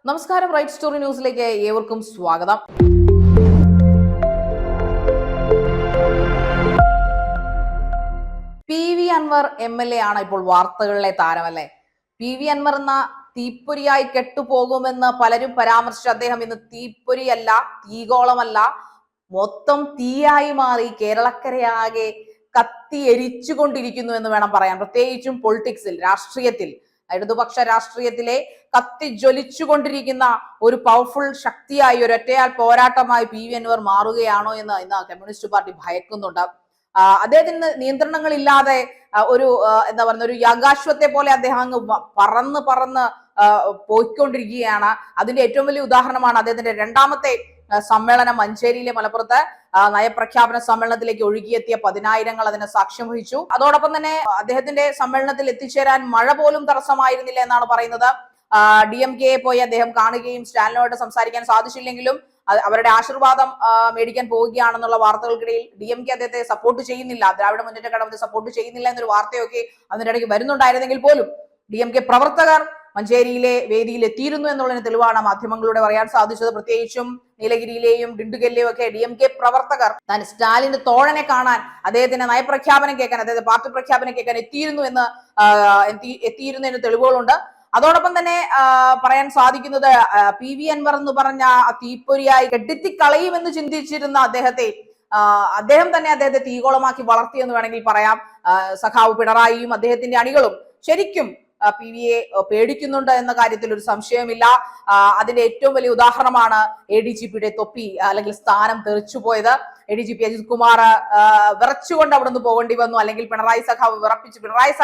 നമസ്കാരം, right story ന്യൂസിലേക്ക് ഏവർക്കും സ്വാഗതം. പി.വി. അൻവർ MLA ആണ് ഇപ്പോൾ വാർത്തകളിലെ താരമല്ലേ. പി.വി. അൻവർ എന്ന തീപ്പൊരിയായി കെട്ടുപോകുമെന്ന് പലരും പരാമർശിച്ച അദ്ദേഹം ഇന്ന് തീപ്പൊരിയല്ല, തീഗോളമല്ല, മൊത്തം തീയായി മാറി കേരളക്കരയാകെ കത്തി എരിച്ചുകൊണ്ടിരിക്കുന്നു എന്ന് വേണം പറയാൻ. പ്രത്യേകിച്ചും പൊളിറ്റിക്സിൽ, രാഷ്ട്രീയത്തിൽ, ഇടതുപക്ഷ രാഷ്ട്രീയത്തിലെ കത്തിജ്വലിച്ചുകൊണ്ടിരിക്കുന്ന ഒരു പവർഫുൾ ശക്തിയായി, ഒരു ഒറ്റയാൾ പോരാട്ടമായി പി.വി. അൻവർ മാറുകയാണോ എന്ന് ഇന്ന് കമ്മ്യൂണിസ്റ്റ് പാർട്ടി ഭയക്കുന്നുണ്ട്. അദ്ദേഹത്തിന് നിയന്ത്രണങ്ങളില്ലാതെ ഒരു എന്താ പറയുന്ന ഒരു യാഗാശ്വത്തെ പോലെ അദ്ദേഹം അങ്ങ് പറന്ന് പോയിക്കൊണ്ടിരിക്കുകയാണ്. അതിന്റെ ഏറ്റവും വലിയ ഉദാഹരണമാണ് അദ്ദേഹത്തിന്റെ രണ്ടാമത്തെ സമ്മേളനം മഞ്ചേരിയിലെ മലപ്പുറത്ത് നയപ്രഖ്യാപന സമ്മേളനത്തിലേക്ക് ഒഴുകിയെത്തിയ 10,000 അതിന് സാക്ഷ്യം വഹിച്ചു. അതോടൊപ്പം തന്നെ അദ്ദേഹത്തിന്റെ സമ്മേളനത്തിൽ എത്തിച്ചേരാൻ മഴ പോലും തടസ്സമായിരുന്നില്ല എന്നാണ് പറയുന്നത്. DMK പോയി അദ്ദേഹം കാണുകയും സ്റ്റാലിനുമായിട്ട് സംസാരിക്കാൻ സാധിച്ചില്ലെങ്കിലും അവരുടെ ആശീർവാദം മേടിക്കാൻ പോവുകയാണെന്നുള്ള വാർത്തകൾക്കിടയിൽ DMK അദ്ദേഹത്തെ സപ്പോർട്ട് ചെയ്യുന്നില്ല, ദ്രാവിഡ മുന്നേറ്റ കഴകത്തെ സപ്പോർട്ട് ചെയ്യുന്നില്ല എന്നൊരു വാർത്തയൊക്കെ അതിനിടയ്ക്ക് വരുന്നുണ്ടായിരുന്നെങ്കിൽ പോലും DMK പ്രവർത്തകർ മഞ്ചേരിയിലെ വേദിയിൽ എത്തിയിരുന്നു എന്നുള്ളതിന് തെളിവാണ് മാധ്യമങ്ങളിലൂടെ പറയാൻ സാധിച്ചത്. പ്രത്യേകിച്ചും നീലഗിരിയിലെയും ഡിണ്ടുഗലിലെയും ഒക്കെ DMK പ്രവർത്തകർ താൻ സ്റ്റാലിന്റെ തോഴനെ കാണാൻ, അദ്ദേഹത്തിന്റെ നയപ്രഖ്യാപനം കേൾക്കാൻ, അദ്ദേഹത്തെ പാർട്ടി പ്രഖ്യാപനം കേൾക്കാൻ എത്തിയിരുന്നു എന്നതിന് തെളിവുകളുണ്ട്. അതോടൊപ്പം തന്നെ പറയാൻ സാധിക്കുന്നത് പി.വി. അൻവർ എന്ന് പറഞ്ഞ തീപ്പൊരിയായി കെട്ടിത്തിക്കളയുമെന്ന് ചിന്തിച്ചിരുന്ന അദ്ദേഹം തന്നെ അദ്ദേഹത്തെ തീകോളമാക്കി വളർത്തിയെന്ന് വേണമെങ്കിൽ പറയാം. സഖാവ് പിണറായിയും അദ്ദേഹത്തിന്റെ അണികളും ശരിക്കും PVയെ പേടിക്കുന്നുണ്ട് എന്ന കാര്യത്തിൽ ഒരു സംശയമില്ല. അതിന്റെ ഏറ്റവും വലിയ ഉദാഹരണമാണ് ADGPയുടെ തൊപ്പി അല്ലെങ്കിൽ സ്ഥാനം തെറിച്ചുപോയത്. ADGP അജിത് കുമാർ വിറച്ചുകൊണ്ട് അവിടെ നിന്ന് പോകേണ്ടി വന്നു. അല്ലെങ്കിൽ പിണറായി സഖാവ് പിണറായി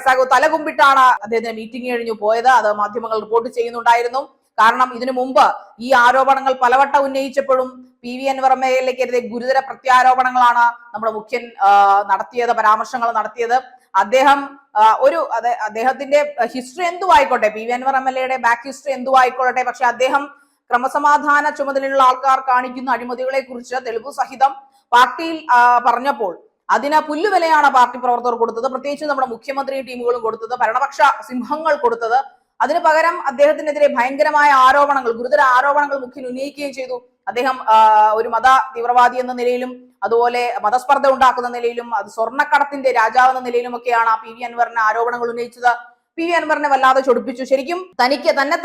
സഖാവ് തലകുമ്പിട്ടാണ് അദ്ദേഹത്തിന് മീറ്റിംഗ് കഴിഞ്ഞു പോയത്. അത് മാധ്യമങ്ങൾ റിപ്പോർട്ട് ചെയ്യുന്നുണ്ടായിരുന്നു. കാരണം ഇതിനു മുമ്പ് ഈ ആരോപണങ്ങൾ പലവട്ടം ഉന്നയിച്ചപ്പോഴും പി.വി. അൻവർ MLAക്കെതിരെ ഗുരുതര പ്രത്യാരോപണങ്ങളാണ് നമ്മുടെ മുഖ്യൻ പരാമർശങ്ങൾ നടത്തിയത്. അദ്ദേഹത്തിന്റെ ഹിസ്റ്ററി എന്തുവായിക്കോട്ടെ, പി.വി. അൻവർ MLAയുടെ ബാക്ക് ഹിസ്റ്ററി എന്തുവായിക്കോട്ടെ, പക്ഷെ അദ്ദേഹം ക്രമസമാധാന ചുമതലയുള്ള ആൾക്കാർ കാണിക്കുന്ന അഴിമതികളെ കുറിച്ച് തെളിവ് സഹിതം പാർട്ടിയിൽ പറഞ്ഞപ്പോൾ അതിന് പുല്ലുവിലയാണ് പാർട്ടി പ്രവർത്തകർ കൊടുത്തത്. പ്രത്യേകിച്ച് നമ്മുടെ മുഖ്യമന്ത്രി ടീമുകളും കൊടുത്തത്, ഭരണപക്ഷ സിംഹങ്ങൾ കൊടുത്തത്. അതിനു പകരം അദ്ദേഹത്തിനെതിരെ ഭയങ്കരമായ ഗുരുതര ആരോപണങ്ങൾ മുഖ്യൻ ഉന്നയിക്കുകയും ചെയ്തു. അദ്ദേഹം ഒരു മത തീവ്രവാദി എന്ന നിലയിലും അതുപോലെ മതസ്പർദ്ധ ഉണ്ടാക്കുന്ന നിലയിലും അത് സ്വർണ്ണക്കടത്തിന്റെ രാജാവ് എന്ന നിലയിലും ഒക്കെയാണ് പി.വി. അൻവറിന് ആരോപണങ്ങൾ ഉന്നയിച്ചത്. പി.വി. അൻവറിനെ വല്ലാതെ ചൊടിപ്പിച്ചു. ശരിക്കും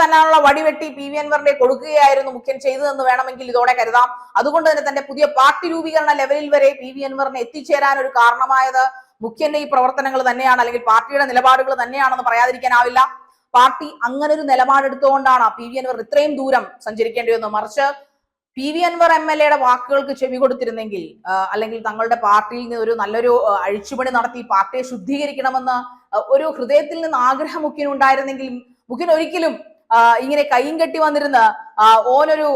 തന്നെയുള്ള വടിവെട്ടി പി.വി. അൻവറിനെ കൊടുക്കുകയായിരുന്നു മുഖ്യൻ ചെയ്തതെന്ന് വേണമെങ്കിൽ ഇതോടെ കരുതാം. അതുകൊണ്ട് തന്നെ തന്റെ പുതിയ പാർട്ടി രൂപീകരണ ലെവലിൽ വരെ പി.വി. അൻവറിനെ എത്തിച്ചേരാൻ ഒരു കാരണമായത് മുഖ്യന്റെ ഈ പ്രവർത്തനങ്ങൾ തന്നെയാണ്, അല്ലെങ്കിൽ പാർട്ടിയുടെ നിലപാടുകൾ തന്നെയാണെന്ന് പറയാതിരിക്കാനാവില്ല. പാർട്ടി അങ്ങനെ ഒരു നിലപാടെടുത്തുകൊണ്ടാണ് പി.വി. അൻവർ ഇത്രയും ദൂരം സഞ്ചരിക്കേണ്ടി വന്നത്. മറിച്ച് പി.വി. അൻവർ MLAയുടെ വാക്കുകൾക്ക് ചെവി കൊടുത്തിരുന്നെങ്കിൽ, അല്ലെങ്കിൽ തങ്ങളുടെ പാർട്ടിയിൽ നിന്ന് ഒരു നല്ലൊരു അഴിച്ചുപണി നടത്തി പാർട്ടിയെ ശുദ്ധീകരിക്കണമെന്ന് ഒരു ഹൃദയത്തിൽ നിന്ന് ആഗ്രഹം മുഖ്യൻ ഉണ്ടായിരുന്നെങ്കിൽ മുഖ്യൻ ഒരിക്കലും ഇങ്ങനെ കൈയും കെട്ടി വന്നിരുന്ന് ഓനൊരു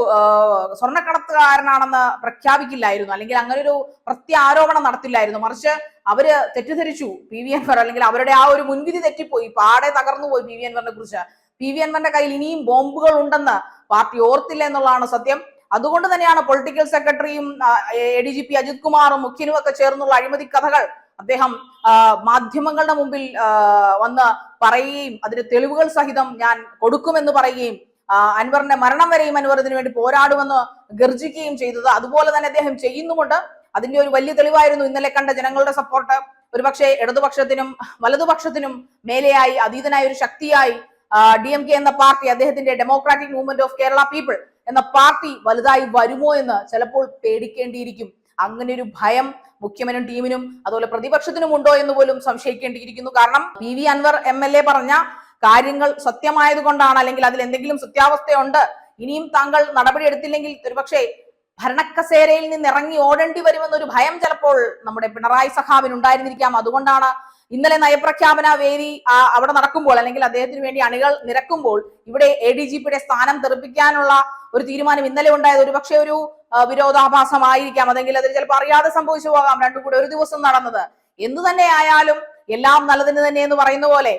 സ്വർണ്ണക്കടത്തുകാരനാണെന്ന് പ്രഖ്യാപിക്കില്ലായിരുന്നു, അല്ലെങ്കിൽ അങ്ങനെ ഒരു പ്രത്യാരോപണം നടത്തില്ലായിരുന്നു. മറിച്ച് അവര് തെറ്റിദ്ധരിച്ചു പി.വി. അൻവർ, അല്ലെങ്കിൽ അവരുടെ ആ ഒരു മുൻവിധി തെറ്റിപ്പോയി, പാടെ തകർന്നുപോയി പി.വി. അൻവറിനെ കുറിച്ച്. പി.വി. അൻവറിന്റെ കയ്യിൽ ഇനിയും ബോംബുകൾ ഉണ്ടെന്ന് പാർട്ടി ഓർത്തില്ല എന്നുള്ളതാണ് സത്യം. അതുകൊണ്ട് തന്നെയാണ് പൊളിറ്റിക്കൽ സെക്രട്ടറിയും ADGP അജിത് കുമാറും മുഖ്യനും ഒക്കെ ചേർന്നുള്ള അഴിമതി കഥകൾ അദ്ദേഹം മാധ്യമങ്ങളുടെ മുമ്പിൽ വന്ന് പറയുകയും അതിന് തെളിവുകൾ സഹിതം ഞാൻ കൊടുക്കുമെന്ന് പറയുകയും അൻവറിന്റെ മരണം വരെയും അൻവർ ഇതിനു വേണ്ടി പോരാടുമെന്ന് ഗർജിക്കുകയും ചെയ്തത്. അതുപോലെ തന്നെ അദ്ദേഹം ചെയ്യുന്നുമുണ്ട്. അതിന്റെ ഒരു വലിയ തെളിവായിരുന്നു ഇന്നലെ കണ്ട ജനങ്ങളുടെ സപ്പോർട്ട്. ഒരുപക്ഷെ ഇടതുപക്ഷത്തിനും വലതുപക്ഷത്തിനും മേലെയായി അതീതനായ ഒരു ശക്തിയായി DMK എന്ന പാർട്ടി, അദ്ദേഹത്തിന്റെ democratic movement of Kerala people എന്ന പാർട്ടി വലുതായി വരുമോ എന്ന് ചിലപ്പോൾ പേടിക്കേണ്ടിയിരിക്കും. അങ്ങനെ ഒരു ഭയം മുഖ്യമനും ടീമിനും അതുപോലെ പ്രതിപക്ഷത്തിനും ഉണ്ടോ എന്ന് പോലും സംശയിക്കേണ്ടിയിരിക്കുന്നു. കാരണം പി.വി. അൻവർ MLA പറഞ്ഞ കാര്യങ്ങൾ സത്യമായത് കൊണ്ടാണ്, അല്ലെങ്കിൽ അതിൽ എന്തെങ്കിലും സത്യാവസ്ഥയുണ്ട്, ഇനിയും താങ്കൾ നടപടി എടുത്തില്ലെങ്കിൽ ഒരുപക്ഷെ ഭരണക്കസേരയിൽ നിന്ന് ഇറങ്ങി ഓടേണ്ടി വരുമെന്നൊരു ഭയം ചിലപ്പോൾ നമ്മുടെ പിണറായി സഖാവിന് ഉണ്ടായിരുന്നിരിക്കാം. അതുകൊണ്ടാണ് ഇന്നലെ നയപ്രഖ്യാപന വേദി അവിടെ നടക്കുമ്പോൾ, അല്ലെങ്കിൽ അദ്ദേഹത്തിന് വേണ്ടി അണികൾ നിരക്കുമ്പോൾ ഇവിടെ ADGPയുടെ സ്ഥാനം തെറിപ്പിക്കാനുള്ള ഒരു തീരുമാനം ഇന്നലെ ഉണ്ടായത് ഒരുപക്ഷെ ഒരു വിരോധാഭാസമായിരിക്കാം, അല്ലെങ്കിൽ അതിൽ ചിലപ്പോൾ അറിയാതെ സംഭവിച്ചു പോകാം, രണ്ടും കൂടെ ഒരു ദിവസം നടന്നത്. എന്തു തന്നെ ആയാലും എല്ലാം നല്ലതിന് തന്നെ എന്ന് പറയുന്ന പോലെ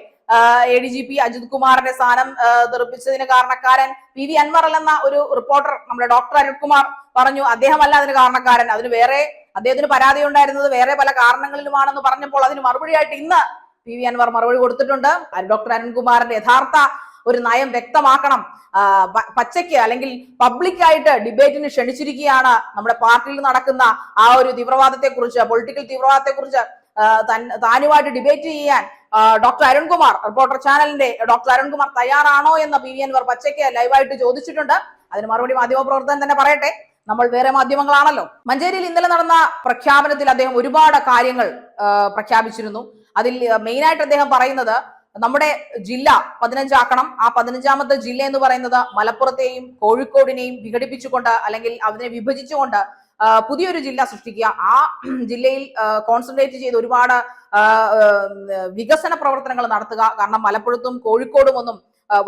ADGP അജിത് കുമാറിന്റെ സ്ഥാനം തെറിപ്പിച്ചതിന് കാരണക്കാരൻ പി.വി. അൻവർ എന്ന ഒരു റിപ്പോർട്ടർ, നമ്മുടെ ഡോക്ടർ അരുൺകുമാർ പറഞ്ഞു അദ്ദേഹമല്ല അതിന് കാരണക്കാരൻ, അദ്ദേഹത്തിന് പരാതി ഉണ്ടായിരുന്നത് വേറെ പല കാരണങ്ങളിലുമാണെന്ന് പറഞ്ഞപ്പോൾ അതിന് മറുപടിയായിട്ട് ഇന്ന് പി.വി. അൻവർ മറുപടി കൊടുത്തിട്ടുണ്ട്. ഡോക്ടർ അരുൺകുമാറിന്റെ യഥാർത്ഥ ഒരു നയം വ്യക്തമാക്കണം, പച്ചയ്ക്ക് അല്ലെങ്കിൽ പബ്ലിക്കായിട്ട് ഡിബേറ്റിന് ക്ഷണിച്ചിരിക്കുകയാണ്. നമ്മുടെ പാർട്ടിയിൽ നടക്കുന്ന ആ ഒരു തീവ്രവാദത്തെ കുറിച്ച്, പൊളിറ്റിക്കൽ തീവ്രവാദത്തെ കുറിച്ച് താനുമായിട്ട് ഡിബേറ്റ് ചെയ്യാൻ ഡോക്ടർ അരുൺകുമാർ, റിപ്പോർട്ടർ ചാനലിന്റെ ഡോക്ടർ അരുൺകുമാർ തയ്യാറാണോ എന്ന് പി വി അൻവർ പച്ചയ്ക്ക് ലൈവായിട്ട് ചോദിച്ചിട്ടുണ്ട്. അതിന് മറുപടി മാധ്യമപ്രവർത്തകൻ തന്നെ പറയട്ടെ, നമ്മൾ വേറെ മാധ്യമങ്ങളാണല്ലോ. മഞ്ചേരിയിൽ ഇന്നലെ നടന്ന പ്രഖ്യാപനത്തിൽ അദ്ദേഹം ഒരുപാട് കാര്യങ്ങൾ പ്രഖ്യാപിച്ചിരുന്നു. അതിൽ മെയിനായിട്ട് അദ്ദേഹം പറയുന്നത് നമ്മുടെ ജില്ല 15 ആക്കണം. ആ 15ാമത്തെ ജില്ല എന്ന് പറയുന്നത് മലപ്പുറത്തെയും കോഴിക്കോടിനെയും വിഘടിപ്പിച്ചുകൊണ്ട് അല്ലെങ്കിൽ അതിനെ വിഭജിച്ചുകൊണ്ട് പുതിയൊരു ജില്ല സൃഷ്ടിക്കുക. ആ ജില്ലയിൽ കോൺസെൻട്രേറ്റ് ചെയ്ത് ഒരുപാട് വികസന പ്രവർത്തനങ്ങൾ നടത്തുക. കാരണം മലപ്പുറത്തും കോഴിക്കോടും ഒന്നും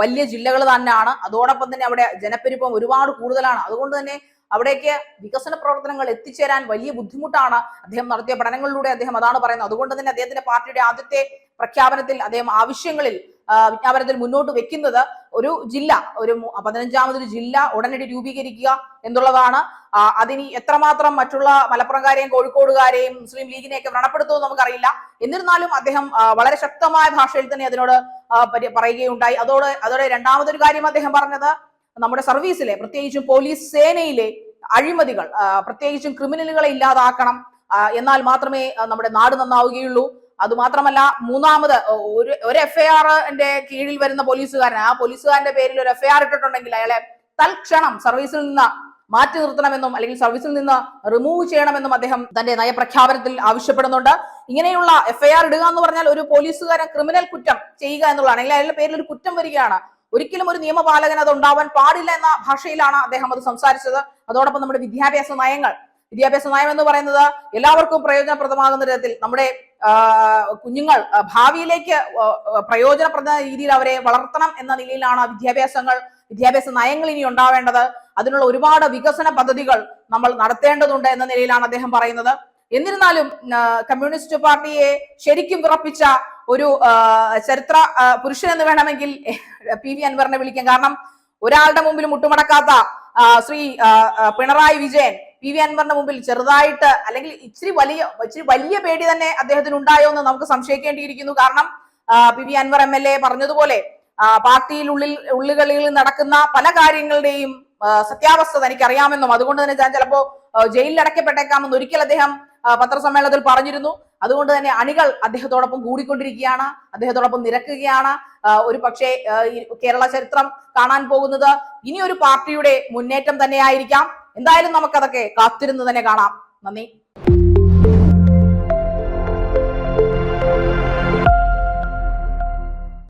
വലിയ ജില്ലകൾ തന്നെയാണ്. അതോടൊപ്പം തന്നെ അവിടെ ജനപ്പെരുപ്പം ഒരുപാട് കൂടുതലാണ്. അതുകൊണ്ട് തന്നെ അവിടേക്ക് വികസന പ്രവർത്തനങ്ങൾ എത്തിച്ചേരാൻ വലിയ ബുദ്ധിമുട്ടാണ്. അദ്ദേഹം നടത്തിയ പഠനങ്ങളിലൂടെ അദ്ദേഹം അതാണ് പറയുന്നത്. അതുകൊണ്ട് തന്നെ അദ്ദേഹത്തിന്റെ പാർട്ടിയുടെ ആദ്യത്തെ പ്രഖ്യാപനത്തിൽ അദ്ദേഹം വിജ്ഞാപനത്തിൽ മുന്നോട്ട് വെക്കുന്നത് ഒരു ജില്ല, ഒരു 15ാമതൊരു ജില്ല ഉടനടി രൂപീകരിക്കുക എന്നുള്ളതാണ്. അതിന് എത്രമാത്രം മറ്റുള്ള മലപ്പുറംകാരെയും കോഴിക്കോടുകാരെയും മുസ്ലിം ലീഗിനെയൊക്കെ വ്രണപ്പെടുത്തുമെന്ന് നമുക്കറിയില്ല. എന്നിരുന്നാലും അദ്ദേഹം വളരെ ശക്തമായ ഭാഷയിൽ തന്നെ അതിനോട് പറയുകയുണ്ടായി. അതോടെ രണ്ടാമതൊരു കാര്യം അദ്ദേഹം പറഞ്ഞത് നമ്മുടെ സർവീസിലെ, പ്രത്യേകിച്ചും പോലീസ് സേനയിലെ അഴിമതികൾ, പ്രത്യേകിച്ചും ക്രിമിനലുകളെ ഇല്ലാതാക്കണം. എന്നാൽ മാത്രമേ നമ്മുടെ നാട് നന്നാവുകയുള്ളൂ. അതുമാത്രമല്ല, മൂന്നാമത് ഒരു എഫ്ഐആറിന്റെ കീഴിൽ വരുന്ന പോലീസുകാരൻ, ആ പോലീസുകാരന്റെ പേരിൽ ഒരു എഫ്ഐആർ ഇട്ടിട്ടുണ്ടെങ്കിൽ അയാളെ തൽക്ഷണം സർവീസിൽ നിന്ന് മാറ്റി നിർത്തണമെന്നും അല്ലെങ്കിൽ സർവീസിൽ നിന്ന് റിമൂവ് ചെയ്യണമെന്നും അദ്ദേഹം തന്റെ നയപ്രഖ്യാപനത്തിൽ ആവശ്യപ്പെടുന്നുണ്ട്. ഇങ്ങനെയുള്ള എഫ്ഐആർ ഇടുക എന്ന് പറഞ്ഞാൽ ഒരു പോലീസുകാരൻ ക്രിമിനൽ കുറ്റം ചെയ്യുക എന്നുള്ളതാണ്, അല്ലെങ്കിൽ അയാളുടെ പേരിൽ ഒരു കുറ്റം വരികയാണ്. ഒരിക്കലും ഒരു നിയമപാലകൻ അത് ഉണ്ടാവാൻ പാടില്ല എന്ന ഭാഷയിലാണ് അദ്ദേഹം അത് സംസാരിച്ചത്. അതോടൊപ്പം നമ്മുടെ വിദ്യാഭ്യാസ നയം എന്ന് പറയുന്നത് എല്ലാവർക്കും പ്രയോജനപ്രദമാകുന്ന തരത്തിൽ നമ്മുടെ കുഞ്ഞുങ്ങൾ ഭാവിയിലേക്ക് പ്രയോജനപ്രദ രീതിയിൽ അവരെ വളർത്തണം എന്ന നിലയിലാണ് വിദ്യാഭ്യാസ നയങ്ങൾ ഇനി ഉണ്ടാവേണ്ടത്. അതിനുള്ള ഒരുപാട് വികസന പദ്ധതികൾ നമ്മൾ നടത്തേണ്ടതുണ്ട് എന്ന നിലയിലാണ് അദ്ദേഹം പറയുന്നത്. എന്നിരുന്നാലും കമ്മ്യൂണിസ്റ്റ് പാർട്ടിയെ ശരിക്കും വിറപ്പിച്ച ഒരു ചരിത്ര പുരുഷൻ എന്ന് വേണമെങ്കിൽ പി വി അൻവറിനെ വിളിക്കാം. കാരണം ഒരാളുടെ മുമ്പിൽ മുട്ടുമടക്കാത്ത ശ്രീ പിണറായി വിജയൻ പി വി അൻവറിന്റെ മുമ്പിൽ ചെറുതായിട്ട് അല്ലെങ്കിൽ ഇച്ചിരി വലിയ പേടി തന്നെ അദ്ദേഹത്തിന് ഉണ്ടായോ എന്ന് നമുക്ക് സംശയിക്കേണ്ടിയിരിക്കുന്നു. കാരണം പി വി അൻവർ MLA പറഞ്ഞതുപോലെ പാർട്ടിയിൽ ഉള്ളുകളിൽ നടക്കുന്ന പല കാര്യങ്ങളുടെയും സത്യാവസ്ഥ തനിക്കറിയാമെന്നും അതുകൊണ്ട് തന്നെ ഞാൻ ചിലപ്പോ ജയിലിൽ അടയ്ക്കപ്പെട്ടേക്കാമെന്ന് ഒരിക്കൽ അദ്ദേഹം പത്രസമ്മേളനത്തിൽ പറഞ്ഞിരുന്നു. അതുകൊണ്ട് തന്നെ അണികൾ അദ്ദേഹത്തോടൊപ്പം കൂടിക്കൊണ്ടിരിക്കുകയാണ്, അദ്ദേഹത്തോടൊപ്പം നിരക്കുകയാണ്. ഒരു പക്ഷേ കേരള ചരിത്രം കാണാൻ പോകുന്നത് ഇനിയൊരു പാർട്ടിയുടെ മുന്നേറ്റം തന്നെയായിരിക്കാം. എന്തായാലും നമുക്കതൊക്കെ കാത്തിരുന്ന് തന്നെ കാണാം. നന്ദി.